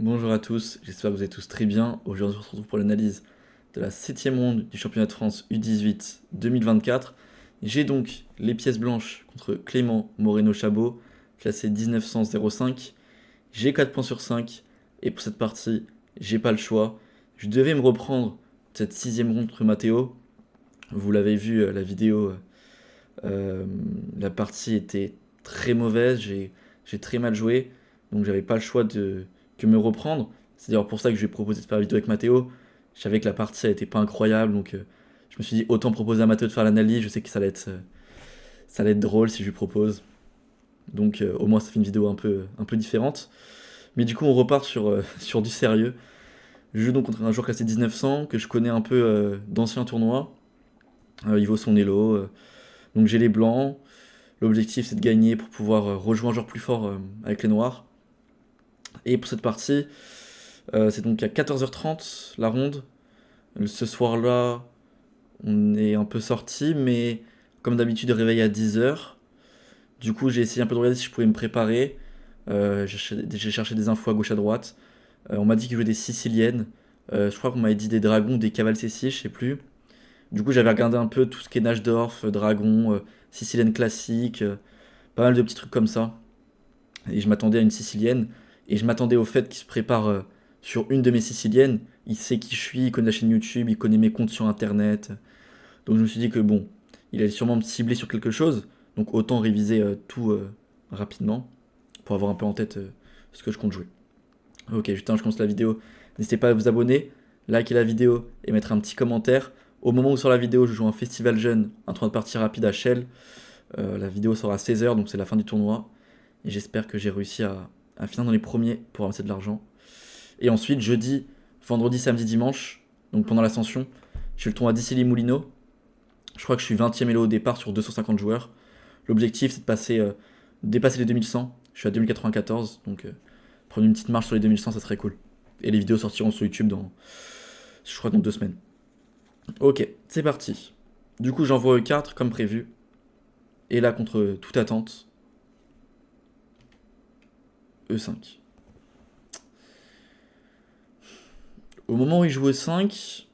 Bonjour à tous, j'espère que vous êtes tous très bien. Aujourd'hui, on se retrouve pour l'analyse de la 7e ronde du championnat de France U18 2024. J'ai donc les pièces blanches contre Clément Moreno-Chabot, classé 1905. J'ai 4 points sur 5, et pour cette partie, j'ai pas le choix. Je devais me reprendre cette 6e ronde contre Matteo. Vous l'avez vu, la vidéo, euh, la partie était très mauvaise, j'ai très mal joué, donc j'avais pas le choix de que me reprendre. C'est d'ailleurs pour ça que je lui ai proposé de faire la vidéo avec Mathéo. Je savais que la partie elle était pas incroyable, donc je me suis dit autant proposer à Mathéo de faire l'analyse. Je sais que ça allait être drôle si je lui propose. Donc au moins ça fait une vidéo un peu différente. Mais du coup on repart sur, sur du sérieux. Je joue donc contre un joueur classé 1900 que je connais un peu d'anciens tournois. Il vaut son elo. Donc j'ai les blancs. L'objectif c'est de gagner pour pouvoir rejouer un joueur plus fort avec les noirs. Et pour cette partie, c'est donc à 14h30 la ronde. Ce soir-là, on est un peu sorti, mais comme d'habitude, réveil à 10h. Du coup, j'ai essayé un peu de regarder si je pouvais me préparer. J'ai cherché des infos à gauche à droite. On m'a dit qu'il jouait des siciliennes. Je crois qu'on m'avait dit des dragons, des cavales C6, je sais plus. Du coup, j'avais regardé un peu tout ce qui est Najdorf, dragon, sicilienne classique, pas mal de petits trucs comme ça. Et je m'attendais à une sicilienne. Et je m'attendais au fait qu'il se prépare sur une de mes siciliennes. Il sait qui je suis, il connaît la chaîne YouTube, il connaît mes comptes sur internet. Donc je me suis dit que bon, il allait sûrement me cibler sur quelque chose. Donc autant réviser tout rapidement pour avoir un peu en tête ce que je compte jouer. Ok, juste je commence la vidéo. N'hésitez pas à vous abonner, liker la vidéo et mettre un petit commentaire. Au moment où sur la vidéo, je joue un festival jeune, un tournoi de partie rapide à Shell. La vidéo sera à 16h, donc c'est la fin du tournoi. Et j'espère que j'ai réussi à finir dans les premiers pour amasser de l'argent. Et ensuite, jeudi, vendredi, samedi, dimanche, donc pendant l'ascension, je fais le tournoi d'Issy les Moulineaux. Je crois que je suis 20e elo au départ sur 250 joueurs. L'objectif, c'est de dépasser les 2100. Je suis à 2094, donc prendre une petite marche sur les 2100, ça serait cool. Et les vidéos sortiront sur YouTube je crois, dans 2 semaines. Ok, c'est parti. Du coup, j'envoie E4 comme prévu. Et là, contre toute attente, E5. Au moment où il joue E5,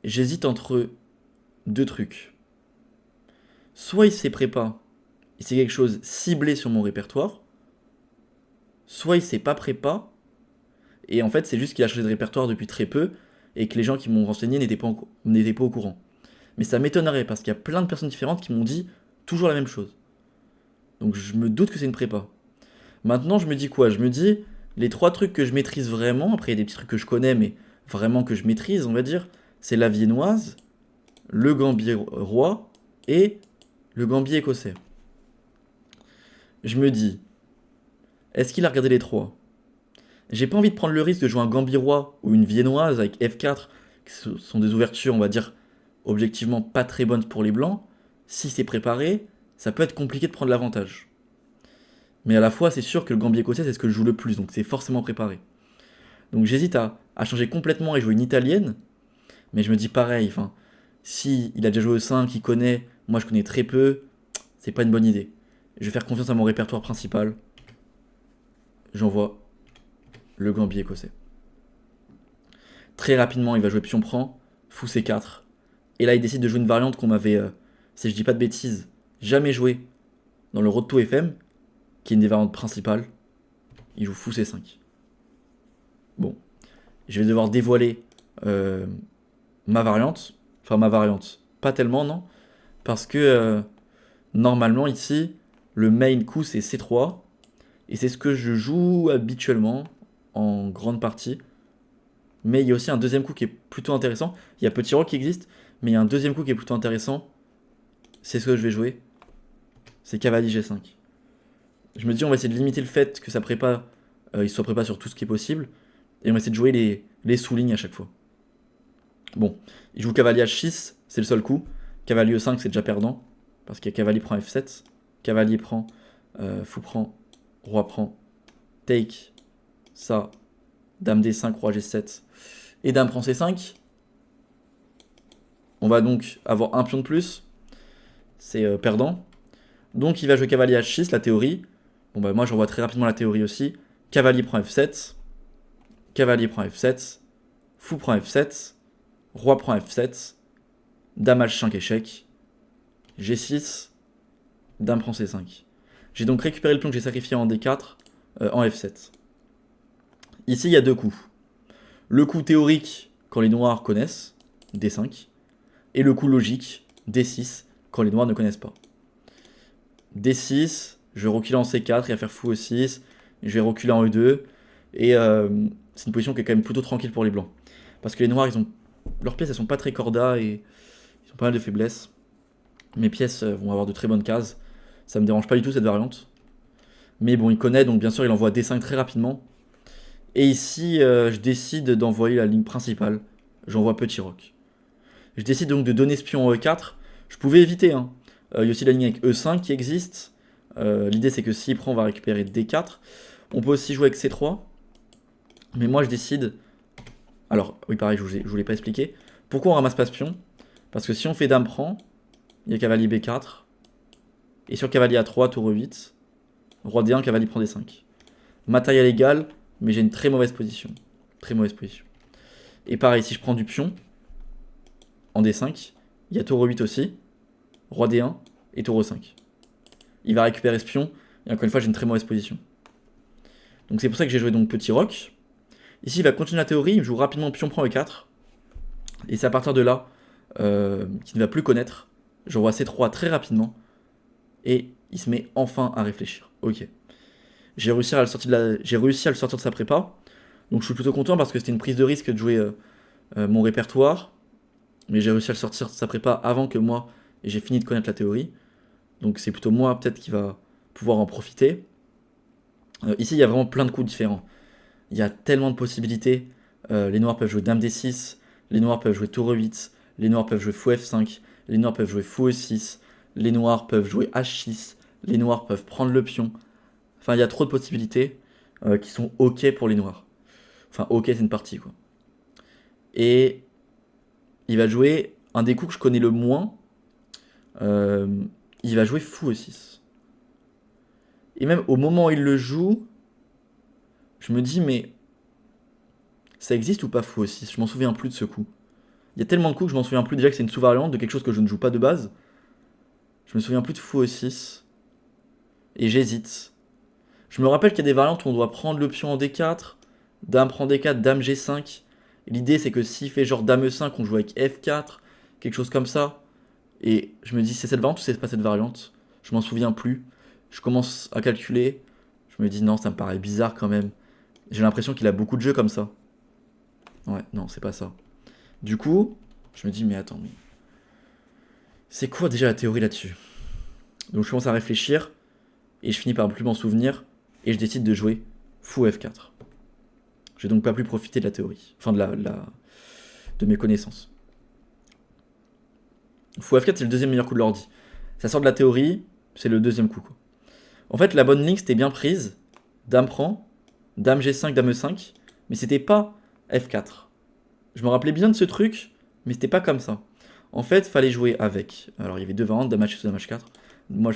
j'hésite entre deux trucs. Soit il s'est prépa, et c'est quelque chose ciblé sur mon répertoire, soit il s'est pas prépa, et en fait c'est juste qu'il a changé de répertoire depuis très peu, et que les gens qui m'ont renseigné n'étaient pas au courant. Mais ça m'étonnerait, parce qu'il y a plein de personnes différentes qui m'ont dit toujours la même chose. Donc je me doute que c'est une prépa. Maintenant je me dis quoi? Je me dis, les trois trucs que je maîtrise vraiment, après il y a des petits trucs que je connais, mais vraiment que je maîtrise, on va dire, c'est la viennoise, le gambier roi, et le gambier écossais. Je me dis, est-ce qu'il a regardé les trois? J'ai pas envie de prendre le risque de jouer un gambirois ou une viennoise avec F4, qui sont des ouvertures, on va dire, objectivement pas très bonnes pour les blancs. Si c'est préparé, ça peut être compliqué de prendre l'avantage. Mais à la fois, c'est sûr que le gambier écossais, c'est ce que je joue le plus, donc c'est forcément préparé. Donc j'hésite à changer complètement et jouer une italienne, mais je me dis pareil, enfin, si il a déjà joué au 5, qu'il connaît, moi je connais très peu, c'est pas une bonne idée. Je vais faire confiance à mon répertoire principal. J'envoie le gambier écossais. Très rapidement, il va jouer pion prend, fou C4. Et là, il décide de jouer une variante qu'on m'avait, si je dis pas de bêtises, jamais joué dans le Road to FM, qui est une des variantes principales. Il joue fou C5. Bon, je vais devoir dévoiler euh, ma variante. Enfin, ma variante. Pas tellement, non. Parce que normalement, ici, le main coup, c'est C3. Et c'est ce que je joue habituellement, en grande partie. Mais il y a aussi un deuxième coup qui est plutôt intéressant. Il y a petit roi qui existe, mais il y a un deuxième coup qui est plutôt intéressant. C'est ce que je vais jouer. C'est cavalier G5. Je me dis, on va essayer de limiter le fait que ça prépa, il soit prépa sur tout ce qui est possible. Et on va essayer de jouer les sous-lignes à chaque fois. Bon, il joue cavalier H6, c'est le seul coup. Cavalier E5, c'est déjà perdant. Parce qu'il y a cavalier prend F7. Cavalier prend, fou prend, roi prend, take, ça, dame D5, roi G7. Et dame prend C5. On va donc avoir un pion de plus. C'est perdant. Donc il va jouer cavalier H6, la théorie. Bon bah moi j'envoie très rapidement la théorie aussi. Cavalier prend F7. cavalier prend F7, fou prend F7, roi prend F7, dame H5 échec, G6, dame prend C5. J'ai donc récupéré le pion que j'ai sacrifié en D4 en F7. Ici, il y a deux coups. Le coup théorique, quand les noirs connaissent, D5, et le coup logique, D6, quand les noirs ne connaissent pas. D6, je vais reculer en C4, il va faire fou E6, je vais reculer en E2, et c'est une position qui est quand même plutôt tranquille pour les blancs. Parce que les noirs, leurs pièces, elles sont pas très corda, et ils ont pas mal de faiblesses. Mes pièces vont avoir de très bonnes cases, ça me dérange pas du tout cette variante. Mais bon, il connaît, donc bien sûr, il envoie D5 très rapidement. Et ici, je décide d'envoyer la ligne principale, j'envoie petit roc. Je décide donc de donner ce pion en E4, je pouvais éviter, hein. Il y a aussi la ligne avec E5 qui existe. L'idée c'est que s'il prend, on va récupérer D4. On peut aussi jouer avec C3. Mais moi je décide... Alors, oui pareil, je vous l'ai pas expliqué. Pourquoi on ramasse pas ce pion? Parce que si on fait dame prend, il y a cavalier B4. Et sur cavalier A3, tour E8. Roi D1, cavalier prend D5. Matériel égal, mais j'ai une très mauvaise position. Très mauvaise position. Et pareil, si je prends du pion, en D5, il y a tour E8 aussi. Roi D1 et tour E5. Il va récupérer ce pion, et encore une fois, j'ai une très mauvaise position. Donc c'est pour ça que j'ai joué donc petit roc. Ici, il va continuer la théorie, il joue rapidement pion prend E4. Et c'est à partir de là qu'il ne va plus connaître. J'envoie C3 très rapidement. Et il se met enfin à réfléchir. Ok. J'ai réussi à le sortir de sa prépa. Donc je suis plutôt content parce que c'était une prise de risque de jouer mon répertoire. Mais j'ai réussi à le sortir de sa prépa avant que moi, et j'ai fini de connaître la théorie. Donc c'est plutôt moi peut-être qui va pouvoir en profiter. Ici, il y a vraiment plein de coups différents. Il y a tellement de possibilités. Les noirs peuvent jouer dame D6, les noirs peuvent jouer tour E8, les noirs peuvent jouer fou F5, les noirs peuvent jouer fou E6, les noirs peuvent jouer H6, les noirs peuvent prendre le pion. Enfin, il y a trop de possibilités qui sont ok pour les noirs. Enfin, ok, c'est une partie, quoi. Et il va jouer un des coups que je connais le moins. Il va jouer fou E6. Et même au moment où il le joue, je me dis, mais ça existe ou pas fou E6? Je m'en souviens plus de ce coup. Il y a tellement de coups que je m'en souviens plus. Déjà que c'est une sous-variante de quelque chose que je ne joue pas de base. Je me souviens plus de fou E6. Et j'hésite. Je me rappelle qu'il y a des variantes où on doit prendre le pion en D4. Dame prend D4, dame G5. L'idée c'est que s'il fait genre dame E5, on joue avec F4. Quelque chose comme ça. Et je me dis, c'est cette variante ou c'est pas cette variante? Je m'en souviens plus. Je commence à calculer. Je me dis, non, ça me paraît bizarre quand même. J'ai l'impression qu'il a beaucoup de jeux comme ça. Ouais, non, c'est pas ça. Du coup, je me dis, mais attends, mais... c'est quoi déjà la théorie là-dessus? Donc je commence à réfléchir. Et je finis par plus m'en souvenir. Et je décide de jouer fou F4. J'ai donc pas pu profiter de la théorie. Enfin, de mes connaissances. Fou F4, c'est le deuxième meilleur coup de l'ordi. Ça sort de la théorie, c'est le deuxième coup, quoi. En fait, la bonne ligne, c'était bien prise. Dame prend, dame G5, dame E5. Mais c'était pas F4. Je me rappelais bien de ce truc, mais c'était pas comme ça. En fait, fallait jouer avec. Alors, il y avait deux variantes, dame H6 ou dame H4. Moi,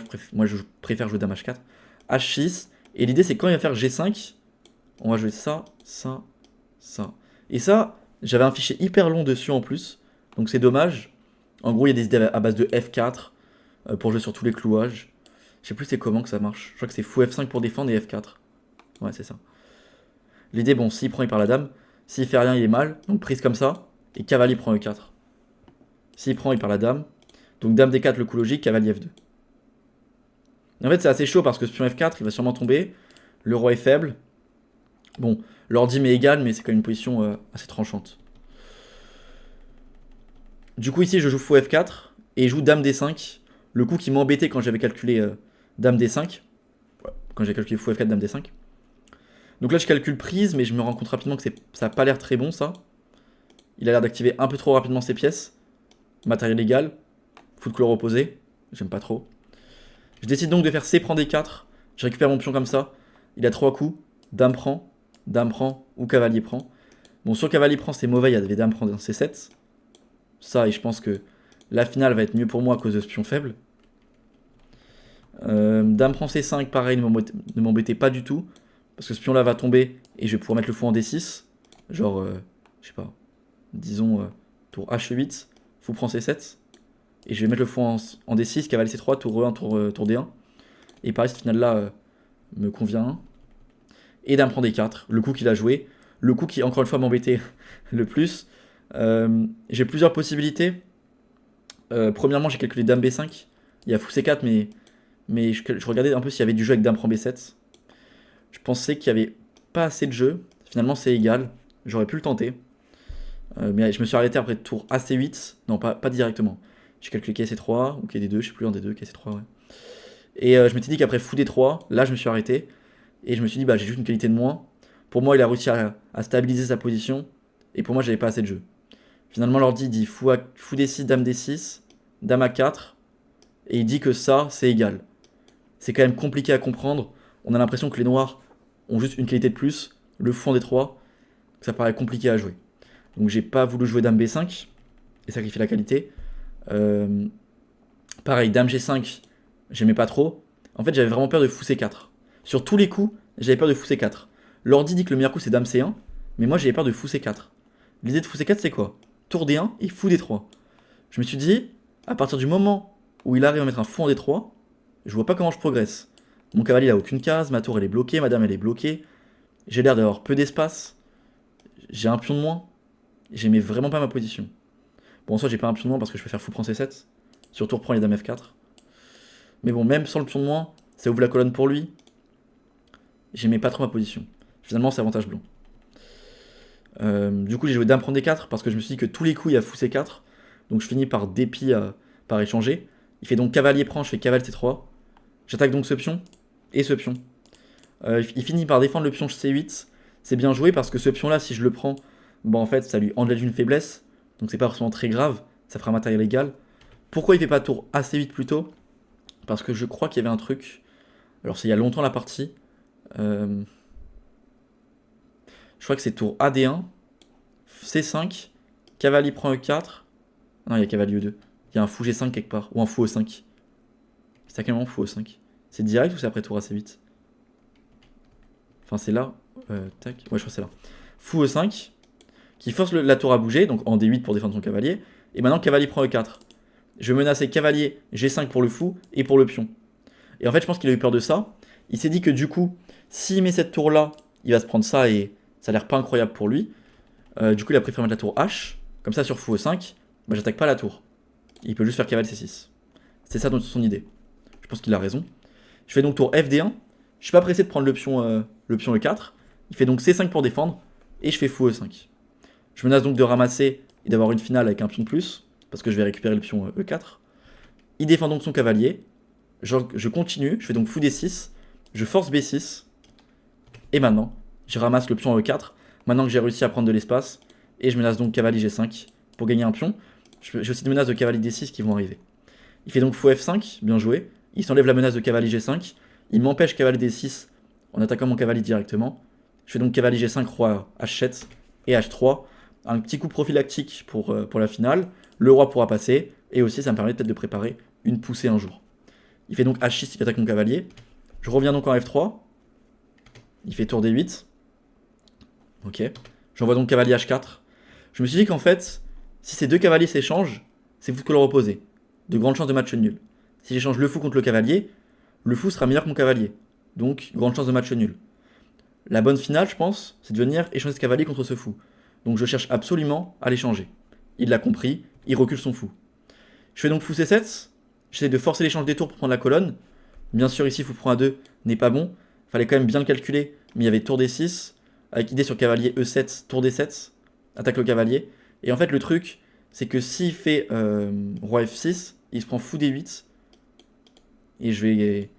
je préfère jouer dame H4. H6. Et l'idée, c'est quand il va faire G5, on va jouer ça, ça, ça. Et ça, j'avais un fichier hyper long dessus en plus. Donc, c'est dommage. En gros, il y a des idées à base de F4 pour jouer sur tous les clouages. Je sais plus c'est comment que ça marche. Je crois que c'est fou F5 pour défendre et F4. Ouais, c'est ça. L'idée, bon, s'il prend, il perd la dame. S'il fait rien, il est mal. Donc prise comme ça. Et cavalier prend E4. S'il prend, il perd la dame. Donc dame D4, le coup logique, cavalier F2. Et en fait, c'est assez chaud parce que ce pion F4, il va sûrement tomber. Le roi est faible. Bon, l'ordi m'est égal, mais c'est quand même une position assez tranchante. Du coup, ici, je joue fou F4. Et je joue dame D5. Le coup qui m'embêtait quand j'avais calculé dame D5. Quand j'ai calculé fou F4, dame D5. Donc là, je calcule prise, mais je me rends compte rapidement que ça n'a pas l'air très bon, ça. Il a l'air d'activer un peu trop rapidement ses pièces. Matériel égal. Fou de couleur opposée. J'aime pas trop. Je décide donc de faire C prend D4. Je récupère mon pion comme ça. Il a 3 coups. Dame prend ou cavalier prend. Bon, sur cavalier prend, c'est mauvais. Il y avait dame prend dans C7. Ça, et je pense que la finale va être mieux pour moi à cause de ce pion faible. Dame prend C5, pareil, ne m'embêtez pas du tout. Parce que ce pion là va tomber et je vais pouvoir mettre le fou en D6. Genre, je sais pas, disons tour H8, fou prend C7, et je vais mettre le fou en D6, cavalier C3, tour E1, tour D1. Et pareil, cette finale-là me convient. Et dame prend D4, le coup qu'il a joué. Le coup qui, encore une fois, m'embêtait le plus. J'ai plusieurs possibilités. Premièrement, j'ai calculé dame B5. Il y a fou C4, mais je regardais un peu s'il y avait du jeu avec dame prend B7. Je pensais qu'il n'y avait pas assez de jeu. Finalement, c'est égal. J'aurais pu le tenter. Mais je me suis arrêté après tour AC8. Non, pas directement. J'ai calculé KC3 ou KD2, je sais plus, en D2, KC3, ouais. Et je m'étais dit qu'après fou D3, là je me suis arrêté. Et je me suis dit, bah j'ai juste une qualité de moins. Pour moi, il a réussi à stabiliser sa position. Et pour moi, j'avais pas assez de jeu. Finalement, l'ordi dit fou D6, dame D6, dame A4. Et il dit que ça, c'est égal. C'est quand même compliqué à comprendre. On a l'impression que les noirs ont juste une qualité de plus. Le fou en D3, ça paraît compliqué à jouer. Donc j'ai pas voulu jouer dame B5 et sacrifier la qualité. Pareil, dame G5, j'aimais pas trop. En fait, j'avais vraiment peur de fou C4. Sur tous les coups, j'avais peur de fou C4. L'ordi dit que le meilleur coup c'est dame C1, mais moi j'avais peur de fou C4. L'idée de fou C4 c'est quoi? Tour D1 et fou D3. Je me suis dit, à partir du moment où il arrive à mettre un fou en D3, je vois pas comment je progresse. Mon cavalier il a aucune case, ma tour elle est bloquée, ma dame elle est bloquée. J'ai l'air d'avoir peu d'espace. J'ai un pion de moins. J'aimais vraiment pas ma position. Bon, en soi, j'ai pas un pion de moins parce que je peux faire fou prend C7. Sur tour prend les dames F4. Mais bon, même sans le pion de moins, ça ouvre la colonne pour lui. J'aimais pas trop ma position. Finalement, c'est avantage blanc. Du coup, j'ai joué dame prend D4 parce que je me suis dit que tous les coups, il y a fou C4. Donc je finis par dépit par échanger. Il fait donc cavalier prend, je fais cavalier C3. J'attaque donc ce pion et ce pion. Il finit par défendre le pion C8. C'est bien joué parce que ce pion là, si je le prends, bon en fait ça lui enlève une faiblesse. Donc c'est pas forcément très grave, ça fera matériel égal. Pourquoi il fait pas tour AC8 plutôt? Parce que je crois qu'il y avait un truc. Alors c'est il y a longtemps la partie. Je crois que c'est tour AD1, C5, cavalier prend E4. Non, il y a cavalier E2. Il y a un fou G5 quelque part, ou un fou E5. C'est à quel moment fou E5? C'est direct ou c'est après tour AC8? Enfin c'est là. Tac. Ouais, je crois que c'est là. Fou E5, qui force la tour à bouger, donc en D8 pour défendre son cavalier. Et maintenant cavalier prend E4. Je vais menacer cavalier G5 pour le fou et pour le pion. Et en fait, je pense qu'il a eu peur de ça. Il s'est dit que du coup, s'il met cette tour là, il va se prendre ça et ça a l'air pas incroyable pour lui. Du coup, il a préféré mettre la tour H. Comme ça, sur fou E5, bah, j'attaque pas la tour. Il peut juste faire cavalier C6. C'est ça son idée. Je pense qu'il a raison. Je fais donc tour FD1. Je suis pas pressé de prendre le pion E4. Il fait donc C5 pour défendre. Et je fais fou E5. Je menace donc de ramasser et d'avoir une finale avec un pion de plus. Parce que je vais récupérer le pion E4. Il défend donc son cavalier. Je continue. Je fais donc fou D6. Je force B6. Et maintenant, je ramasse le pion E4. Maintenant que j'ai réussi à prendre de l'espace. Et je menace donc cavalier G5 pour gagner un pion. J'ai aussi des menaces de cavalier D6 qui vont arriver. Il fait donc fou F5. Bien joué. Il s'enlève la menace de cavalier G5. Il m'empêche cavalier D6 en attaquant mon cavalier directement. Je fais donc cavalier G5, roi H7 et H3. Un petit coup prophylactique pour la finale. Le roi pourra passer. Et aussi, ça me permet peut-être de préparer une poussée un jour. Il fait donc H6, il attaque mon cavalier. Je reviens donc en F3. Il fait tour D8. Ok. J'envoie donc cavalier H4. Je me suis dit qu'en fait, si ces deux cavaliers s'échangent, c'est fou que le reposer. De grandes chances de match nul. Si j'échange le fou contre le fou sera meilleur que mon cavalier. Donc, grande chance de match nul. La bonne finale, je pense, c'est de venir échanger ce cavalier contre ce fou. Donc je cherche absolument à l'échanger. Il l'a compris, il recule son fou. Je fais donc fou C7. J'essaie de forcer l'échange des tours pour prendre la colonne. Bien sûr, ici, fou prend A2 n'est pas bon. Fallait quand même bien le calculer, mais il y avait tour D6, avec idée sur cavalier E7, tour D7, attaque le cavalier. Et en fait, le truc, c'est que s'il fait roi F6, il se prend fou D8. Et je vais...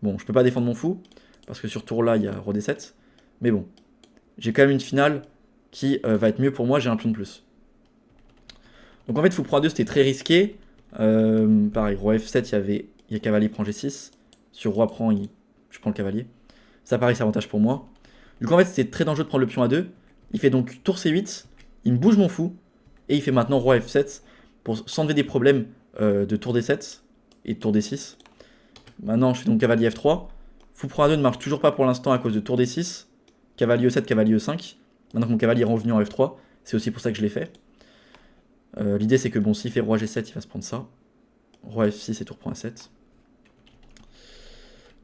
Bon, je peux pas défendre mon fou, parce que sur tour là, il y a roi D7. Mais bon, j'ai quand même une finale qui va être mieux pour moi, j'ai un pion de plus. Donc en fait, fou prend A2, c'était très risqué. Pareil, roi F7, il y a cavalier prend G6. Sur roi prend, je prends le cavalier. Ça, pareil, c'est avantage pour moi. Du coup, en fait, c'était très dangereux de prendre le pion A2. Il fait donc tour C8, il me bouge mon fou, et il fait maintenant roi F7 pour s'enlever des problèmes de tour D7 et de tour D6. Maintenant, je fais donc cavalier F3. Fou prend A2 ne marche toujours pas pour l'instant à cause de tour D6. Cavalier E7, cavalier E5. maintenant que mon cavalier est revenu en F3, c'est aussi pour ça que je l'ai fait. L'idée c'est que bon, s'il fait roi G7, il va se prendre ça. Roi F6 et tour prend A7.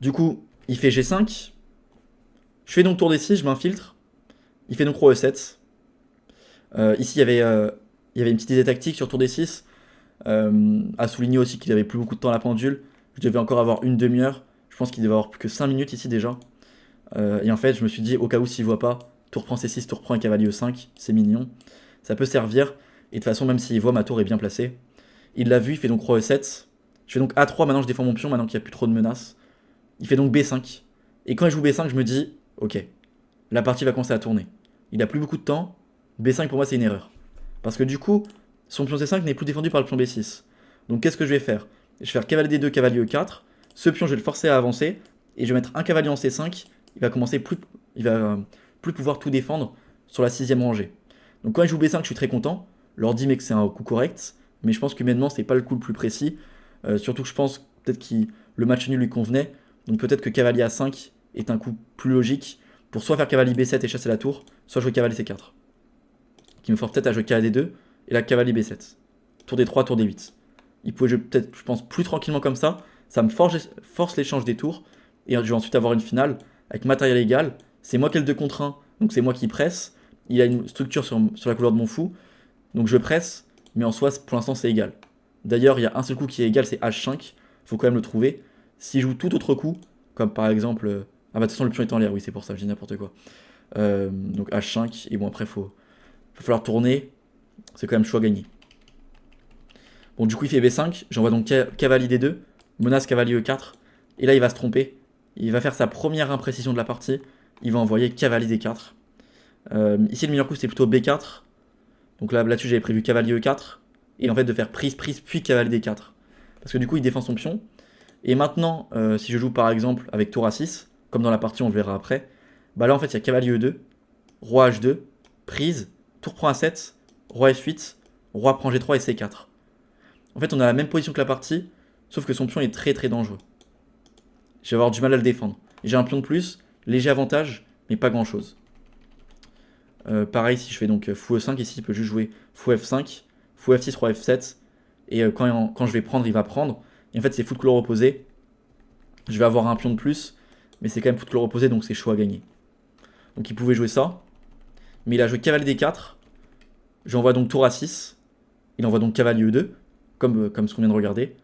Du coup, il fait G5. Je fais donc tour D6, je m'infiltre. Il fait donc roi E7. Ici, il y avait une petite idée tactique sur tour D6. À souligner aussi qu'il avait plus beaucoup de temps à la pendule. Je devais encore avoir une demi-heure. Je pense qu'il devait avoir plus que 5 minutes ici déjà. Et en fait, je me suis dit, au cas où s'il voit pas, tour prend C6, tour prend un cavalier E5, c'est mignon. Ça peut servir. Et de toute façon, même s'il voit, ma tour est bien placée. Il l'a vu, il fait donc roi E7. Je fais donc A3, maintenant je défends mon pion, maintenant qu'il n'y a plus trop de menaces. Il fait donc B5. Et quand il joue B5, je me dis, ok, la partie va commencer à tourner. Il a plus beaucoup de temps. B5 pour moi, c'est une erreur. Parce que du coup, son pion C5 n'est plus défendu par le pion B6. Donc qu'est-ce que je vais faire? Je vais faire cavalier D2, cavalier E4. Ce pion, je vais le forcer à avancer. Et je vais mettre un cavalier en C5. Il va plus pouvoir tout défendre sur la 6ème rangée. Donc quand il joue B5, je suis très content. Je leur dis mais que c'est un coup correct. Mais je pense qu'humainement, c'est pas le coup le plus précis. Surtout que je pense peut-être que le match nul lui convenait. Donc peut-être que cavalier A5 est un coup plus logique pour soit faire cavalier B7 et chasser la tour, soit jouer cavalier C4. Qui me force peut-être à jouer cavalier D2 et la cavalier B7. Tour D3, tour D8. Il pouvait jouer peut-être, je pense, plus tranquillement comme ça. Ça me force l'échange des tours. Et je vais ensuite avoir une finale avec matériel égal. C'est moi qui ai le 2 contre 1, donc c'est moi qui presse. Il a une structure sur la couleur de mon fou. Donc je presse, mais en soi, pour l'instant, c'est égal. D'ailleurs, il y a un seul coup qui est égal, c'est H5. Faut quand même le trouver. S'il joue tout autre coup, comme par exemple... Ah bah de toute façon, le pion est en l'air, oui, c'est pour ça, je dis n'importe quoi. Donc H5, et bon, après, il va falloir tourner. C'est quand même choix gagné. Bon, du coup, il fait B5. J'envoie donc cavalier D2, menace cavalier E4. Et là, il va se tromper. Il va faire sa première imprécision de la partie. Il va envoyer cavalier D4. Ici, le meilleur coup, c'était plutôt B4. Donc là-dessus, j'avais prévu cavalier E4. Et en fait, de faire prise, puis cavalier D4. Parce que du coup, il défend son pion. Et maintenant, si je joue par exemple avec tour A6, comme dans la partie, on le verra après, bah là, en fait, il y a cavalier E2, roi H2, prise, tour prend A7, roi F8, roi prend G3 et C4. En fait, on a la même position que la partie, sauf que son pion est très très dangereux. Je vais avoir du mal à le défendre. J'ai un pion de plus, léger avantage, mais pas grand chose. Pareil, si je fais donc fou E5, ici, il peut juste jouer fou F5, fou F6, roi F7. Et quand je vais prendre, il va prendre. Et en fait, c'est fou de couleur opposée. Je vais avoir un pion de plus, mais c'est quand même fou de couleur opposée, donc c'est chaud à gagner. Donc il pouvait jouer ça. Mais il a joué cavalier D4. J'envoie donc tour A6. Il envoie donc cavalier E2, comme ce qu'on vient de regarder.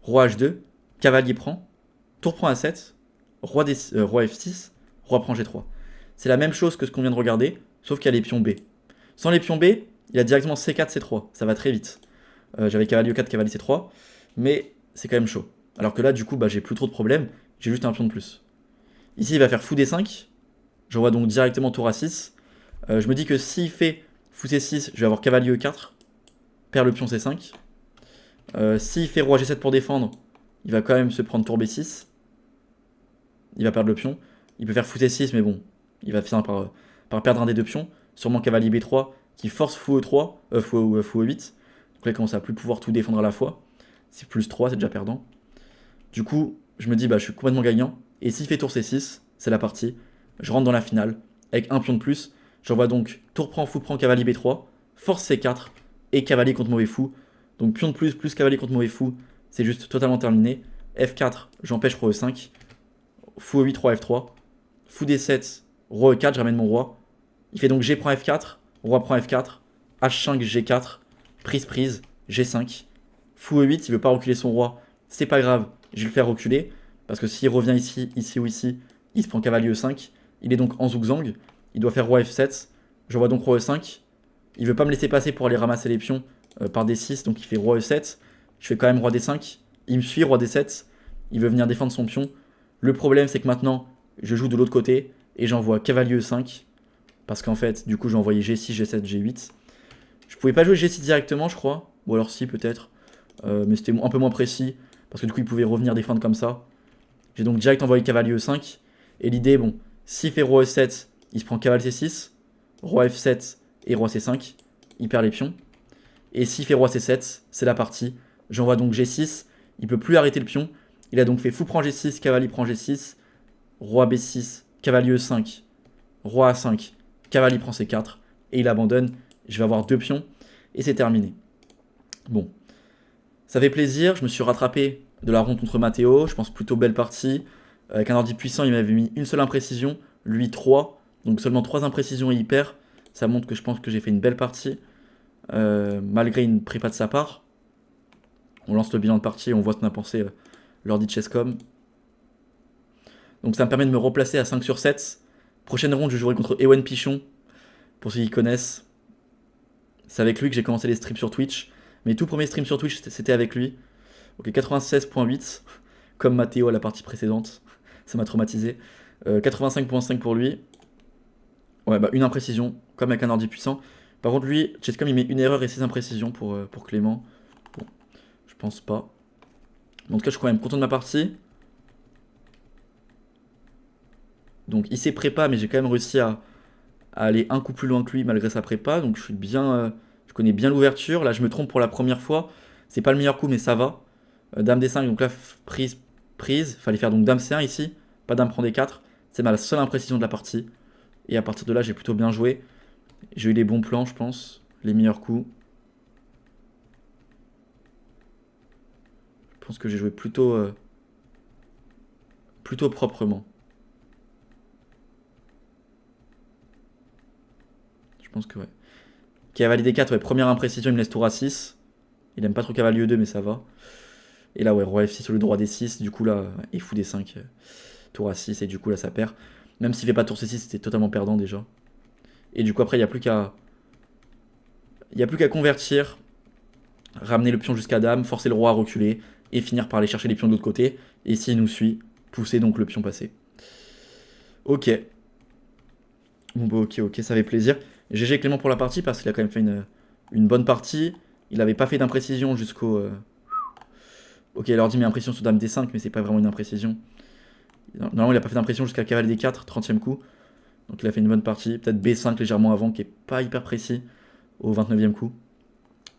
Roi H2, cavalier prend. Tour prend A7, roi F6, roi prend G3. C'est la même chose que ce qu'on vient de regarder, sauf qu'il y a les pions B. Sans les pions B, il y a directement C4, C3. Ça va très vite. J'avais cavalier E4, cavalier C3, mais c'est quand même chaud. Alors que là, du coup, bah, j'ai plus trop de problèmes, j'ai juste un pion de plus. Ici, il va faire fou D5, j'envoie donc directement tour A6. Je me dis que s'il fait fou C6, je vais avoir cavalier E4, perd le pion C5. S'il fait roi G7 pour défendre, il va quand même se prendre tour B6. Il va perdre le pion. Il peut faire fou C6, mais bon, il va finir par perdre un des deux pions. Sûrement cavalier B3 qui force fou E3, fou E8. Donc là, il commence à plus pouvoir tout défendre à la fois. C'est plus 3, c'est déjà perdant. Du coup, je me dis, bah, je suis complètement gagnant. Et s'il fait tour C6, c'est la partie. Je rentre dans la finale avec un pion de plus. J'envoie donc tour prend, fou prend, cavalier B3, force C4 et cavalier contre mauvais fou. Donc pion de plus, plus cavalier contre mauvais fou, c'est juste totalement terminé. F4, j'empêche roi E5. Fou E8, roi F3. Fou D7, roi E4, je ramène mon roi. Il fait donc G prend F4, roi prend F4, H5, G4, prise, G5. Fou E8, il veut pas reculer son roi, c'est pas grave, je vais le faire reculer. Parce que s'il revient ici, ici ou ici, il se prend cavalier E5. Il est donc en zugzang, il doit faire roi F7. Je vois donc roi E5. Il veut pas me laisser passer pour aller ramasser les pions par D6, donc il fait roi E7. Je fais quand même roi D5. Il me suit, roi D7. Il veut venir défendre son pion. Le problème, c'est que maintenant, je joue de l'autre côté et j'envoie cavalier E5. Parce qu'en fait, du coup, j'ai envoyé G6, G7, G8. Je pouvais pas jouer G6 directement, je crois. Ou alors si, peut-être. Mais c'était un peu moins précis. Parce que du coup, il pouvait revenir défendre comme ça. J'ai donc direct envoyé cavalier E5. Et l'idée, bon, s'il fait roi E7, il se prend cavalier C6, roi F7 et roi C5. Il perd les pions. Et s'il fait roi C7, c'est la partie. J'envoie donc G6. Il peut plus arrêter le pion. Il a donc fait fou prend G6, cavalier prend G6, roi B6, cavalier E5, roi A5, cavalier prend C4 et il abandonne. Je vais avoir 2 pions et c'est terminé. Bon, ça fait plaisir. Je me suis rattrapé de la ronde contre Matteo. Je pense plutôt belle partie. Avec un ordi puissant, il m'avait mis une seule imprécision, lui 3. Donc seulement 3 imprécisions et il perd. Ça montre que je pense que j'ai fait une belle partie. Malgré une prépa de sa part. On lance le bilan de partie et on voit ce qu'on a pensé l'ordi de Chesscom. Donc ça me permet de me replacer à 5 sur 7. Prochaine ronde, je jouerai contre Ewen Pichon. Pour ceux qui connaissent. C'est avec lui que j'ai commencé les streams sur Twitch. Mes tout premiers streams sur Twitch, c'était avec lui. Ok, 96.8, comme Matteo à la partie précédente. Ça m'a traumatisé. 85.5 pour lui. Ouais, bah une imprécision, comme avec un ordi puissant. Par contre, lui, Chesscom, il met une erreur et 6 imprécisions pour Clément. Bon, je pense pas. En tout cas, je suis quand même content de ma partie. Donc, il s'est prépa, mais j'ai quand même réussi à aller un coup plus loin que lui malgré sa prépa. Donc, je suis bien, je connais bien l'ouverture. Là, je me trompe pour la première fois. C'est pas le meilleur coup, mais ça va. Dame D5, donc là, prise. Fallait faire donc Dame C1 ici. Pas Dame prend D4. C'est ma seule imprécision de la partie. Et à partir de là, j'ai plutôt bien joué. J'ai eu les bons plans, je pense. Les meilleurs coups. Je pense que j'ai joué plutôt proprement. Je pense que ouais. Cavalier D4, ouais, première imprécision, il me laisse tour A6. Il aime pas trop cavalier E2, mais ça va. Et là, ouais, roi F6 sur le droit D6. Du coup, là, ouais, il fout D5. Tour A6, et du coup, là, ça perd. Même s'il fait pas tour C6, c'était totalement perdant déjà. Et du coup, après, il n'y a plus qu'à. Il n'y a plus qu'à convertir, ramener le pion jusqu'à Dame, forcer le roi à reculer, et finir par aller chercher les pions de l'autre côté. Et s'il nous suit, pousser donc le pion passé. Ok. Bon bah ok, ça fait plaisir. GG Clément pour la partie parce qu'il a quand même fait une bonne partie. Il n'avait pas fait d'imprécision jusqu'au... Ok, il leur dit mais imprécision sur Dame D5, mais c'est pas vraiment une imprécision. Normalement il a pas fait d'impression jusqu'à cavalier D4, 30e coup. Donc il a fait une bonne partie. Peut-être B5 légèrement avant, qui est pas hyper précis au 29e coup.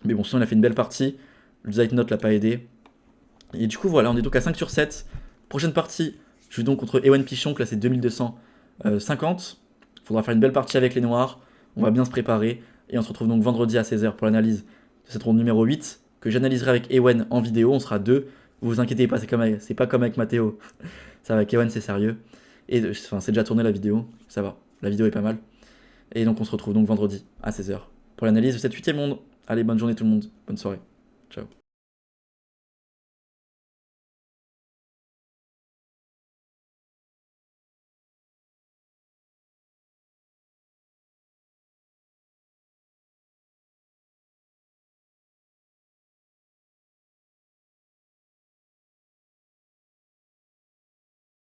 Mais bon, sinon il a fait une belle partie. Le Zeitnot l'a pas aidé. Et du coup voilà, on est donc à 5 sur 7. Prochaine partie, je joue donc contre Ewen Pichon, classé 2250. Faudra faire une belle partie avec les noirs. On va bien se préparer. Et on se retrouve donc vendredi à 16h pour l'analyse de cette ronde numéro 8. Que j'analyserai avec Ewen en vidéo. On sera deux. Vous vous inquiétez pas, c'est pas comme avec Matteo. Ça va, avec Ewen c'est sérieux. Et enfin, c'est déjà tourné la vidéo. Ça va, la vidéo est pas mal. Et donc on se retrouve donc vendredi à 16h pour l'analyse de cette 8e ronde. Allez, bonne journée tout le monde. Bonne soirée. Ciao.